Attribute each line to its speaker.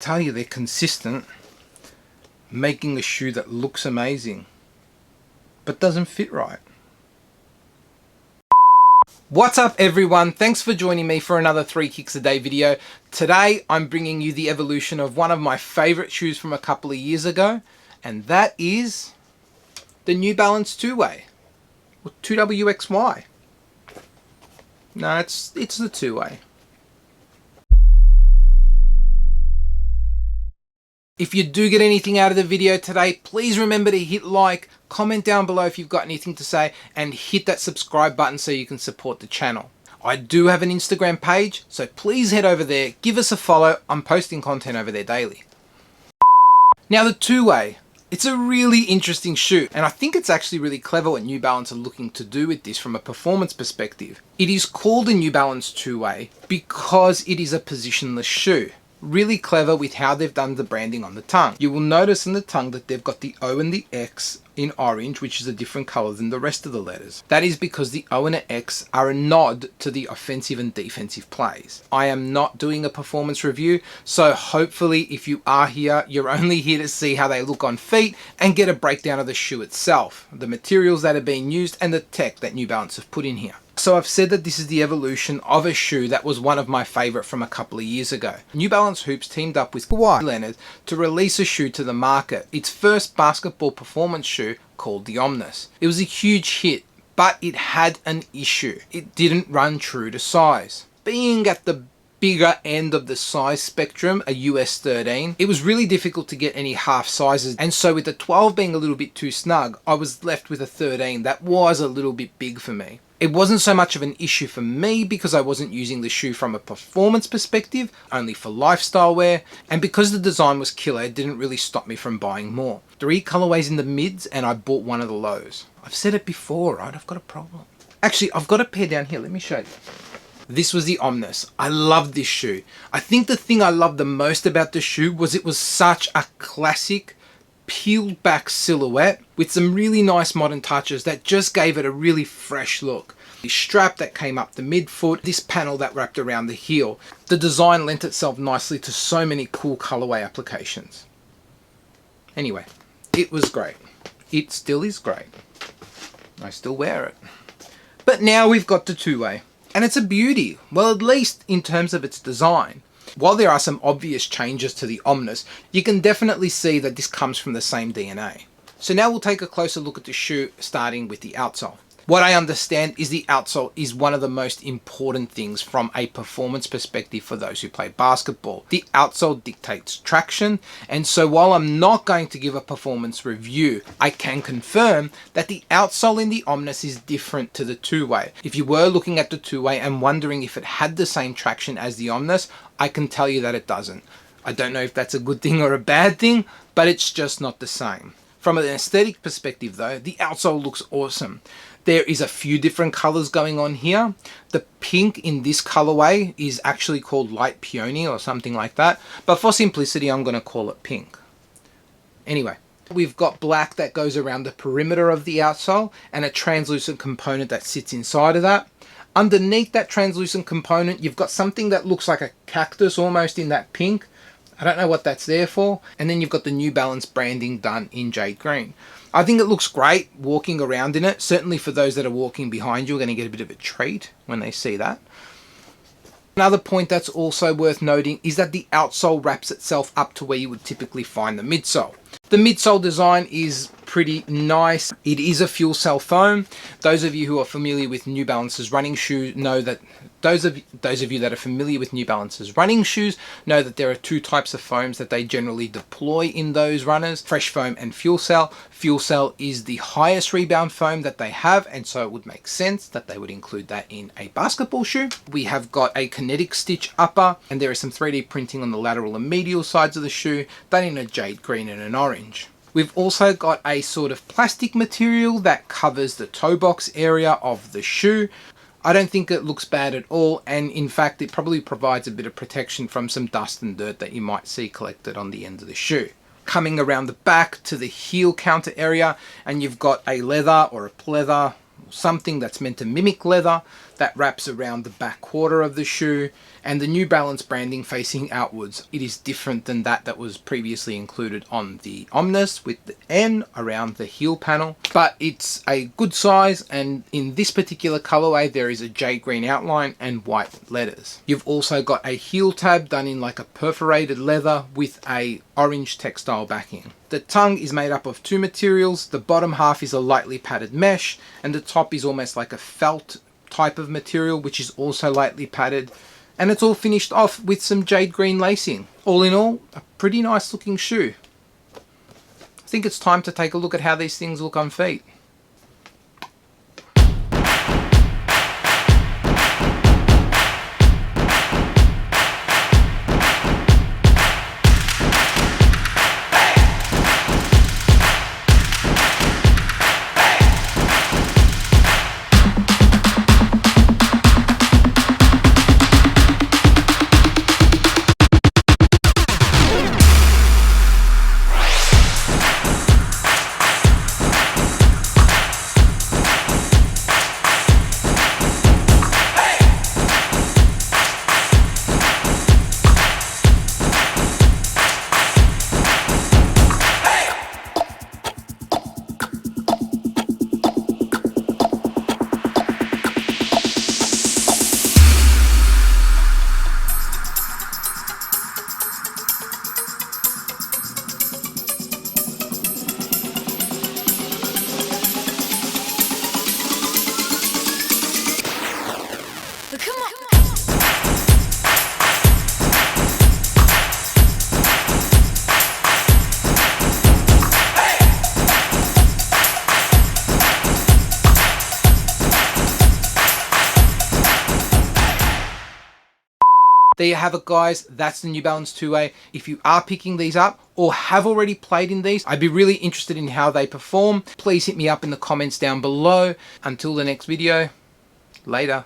Speaker 1: Tell you they're consistent, making a shoe that looks amazing but doesn't fit right. What's up everyone, thanks for joining me for another 3 Kicks a Day video. Today I'm bringing you the evolution of one of my favorite shoes from a couple of years ago, and that is the New Balance 2-way, or 2WXY. No, it's the 2-way. If you do get anything out of the video today, please remember to hit like, comment down below if you've got anything to say, and hit that subscribe button so you can support the channel. I do have an Instagram page, so please head over there, give us a follow. I'm posting content over there daily. Now the 2-way, it's a really interesting shoe, and I think it's actually really clever what New Balance are looking to do with this from a performance perspective. It is called a New Balance 2-way because it is a positionless shoe. Really clever with how they've done the branding on the tongue. You will notice in the tongue that they've got the O and the X in orange, which is a different color than the rest of the letters. That is because the O and the X are a nod to the offensive and defensive plays. I am not doing a performance review, so hopefully if you are here, you're only here to see how they look on feet and get a breakdown of the shoe itself, the materials that are being used and the tech that New Balance have put in here. So I've said that this is the evolution of a shoe that was one of my favorite from a couple of years ago. New Balance Hoops teamed up with Colorway Leonard to release a shoe to the market, its first basketball performance shoe called the Omnis. It was a huge hit, but it had an issue. It didn't run true to size. Being at the bigger end of the size spectrum, a US 13, it was really difficult to get any half sizes, and so with the 12 being a little bit too snug, I was left with a 13 that was a little bit big for me. It wasn't so much of an issue for me because I wasn't using the shoe from a performance perspective, only for lifestyle wear, and because the design was killer, it didn't really stop me from buying more. 3 colorways in the mids, and I bought one of the lows. I've said it before, right? I've got a problem. Actually, I've got a pair down here. Let me show you. This was the Omnis. I loved this shoe. I think the thing I loved the most about the shoe was it was such a classic peeled back silhouette with some really nice modern touches that just gave it a really fresh look. The strap that came up the midfoot, this panel that wrapped around the heel. The design lent itself nicely to so many cool colorway applications. Anyway, it was great. It still is great. I still wear it. But now we've got the 2-way. And it's a beauty, well, at least in terms of its design. While there are some obvious changes to the Omnis, you can definitely see that this comes from the same DNA. So now we'll take a closer look at the shoe, starting with the outsole. What I understand is the outsole is one of the most important things from a performance perspective for those who play basketball. The outsole dictates traction, and so while I'm not going to give a performance review, I can confirm that the outsole in the Omnis is different to the 2-way. If you were looking at the 2-way and wondering if it had the same traction as the Omnis, I can tell you that it doesn't. I don't know if that's a good thing or a bad thing, but it's just not the same. From an aesthetic perspective though, the outsole looks awesome. There is a few different colors going on here. The pink in this colorway is actually called light peony or something like that, but for simplicity I'm going to call it pink. Anyway, we've got black that goes around the perimeter of the outsole and a translucent component that sits inside of that. Underneath that translucent component you've got something that looks like a cactus almost in that pink. I don't know what that's there for. And then you've got the New Balance branding done in jade green. I think it looks great walking around in it. Certainly for those that are walking behind you are going to get a bit of a treat when they see that. Another point that's also worth noting is that the outsole wraps itself up to where you would typically find the midsole. The midsole design is pretty nice. It is a fuel cell foam. Those of you who are familiar with New Balance's running shoes know that those of you that are familiar with New Balance's running shoes know that there are 2 types of foams that they generally deploy in those runners, fresh foam and fuel cell. Fuel cell is the highest rebound foam that they have, and so it would make sense that they would include that in a basketball shoe. We have got a kinetic stitch upper, and there is some 3D printing on the lateral and medial sides of the shoe, done in a jade green and an orange. We've also got a sort of plastic material that covers the toe box area of the shoe. I don't think it looks bad at all, and in fact it probably provides a bit of protection from some dust and dirt that you might see collected on the end of the shoe. Coming around the back to the heel counter area, and you've got a leather or a pleather, something that's meant to mimic leather that wraps around the back quarter of the shoe, and the New Balance branding facing outwards. It is different than that was previously included on the Omnis with the N around the heel panel, but it's a good size, and in this particular colorway there is a jade green outline and white letters. You've also got a heel tab done in like a perforated leather with a orange textile backing. The tongue is made up of two materials. The bottom half is a lightly padded mesh, and the top is almost like a felt type of material, which is also lightly padded, and it's all finished off with some jade green lacing. All in all, a pretty nice looking shoe. I think it's time to take a look at how these things look on feet. There you have it, guys. That's the New Balance 2A. If you are picking these up or have already played in these, I'd be really interested in how they perform. Please hit me up in the comments down below. Until the next video, later.